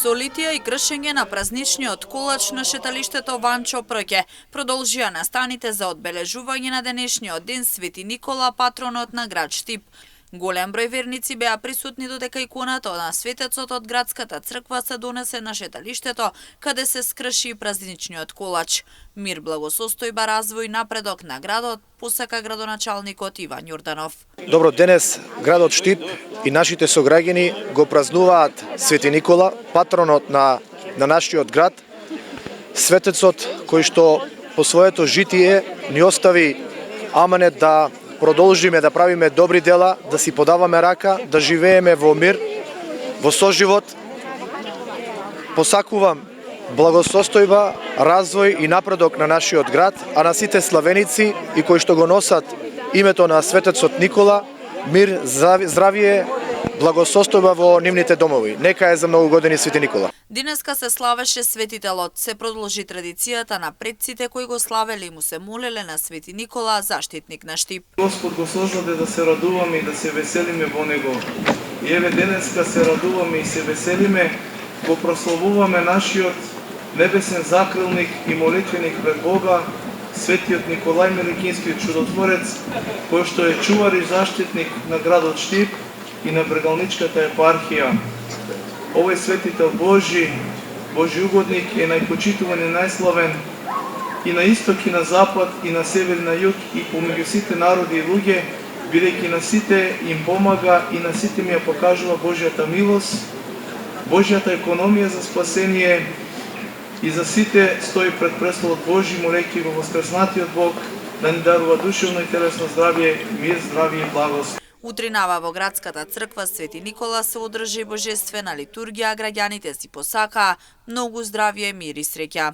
Со литија и кршење на празничниот колач на шеталиштето Ванчо Прке продолжија настаните за одбележување на денешниот ден Свети Никола, патронот на град Штип. Голем број верници беа присутни додека иконата на светецот од градската црква се донесе на шеталиштето, каде се скрши празничниот колач. Мир, благосостојба, развој, напредок на градот, посака градоначалникот Иван Јорданов. Добро, денес градот Штип и нашите сограѓани го празнуваат Свети Никола, патронот на нашиот град, светецот кој што по своето житие ни остави аманет да продолжиме да правиме добри дела, да си подаваме рака, да живееме во мир, во соживот. Посакувам благосостојба, развој и напредок на нашиот град, а на сите славеници и кои што го носат името на светецот Никола, мир, здравие, благосостојба во нивните домови. Нека е за многу години Свети Никола. Денеска се славеше светителот, се продолжи традицијата на предците кои го славеле и му се молеле на Свети Никола, заштитник на Штип. Господ го создаде да се радуваме и да се веселиме во него. И еве денеска се радуваме и се веселиме, го прославуваме нашиот небесен закрилник и молитвеник пред Бога, Светиот Николај Меликинскиот чудотворец, кој што е чувар и заштитник на градот Штип и на Брегалничката епархија. Овој светител Божи, Божи угодник е најпочитуван и најславен и на исток и на запад и на север и на југ и помеѓу сите народи и луѓе, бидејќи на сите им помага и на сите ми ја покажува Божјата милост, Божјата економија за спасение и за сите стои пред престолот Божи, молејќи го воскреснатиот Бог да ни дарува душевно и телесно здравје, мир, здравје и благост. Утринава во градската црква Свети Никола се одржи божествена литургија, граѓаните си посакаа многу здравје, мир и среќа.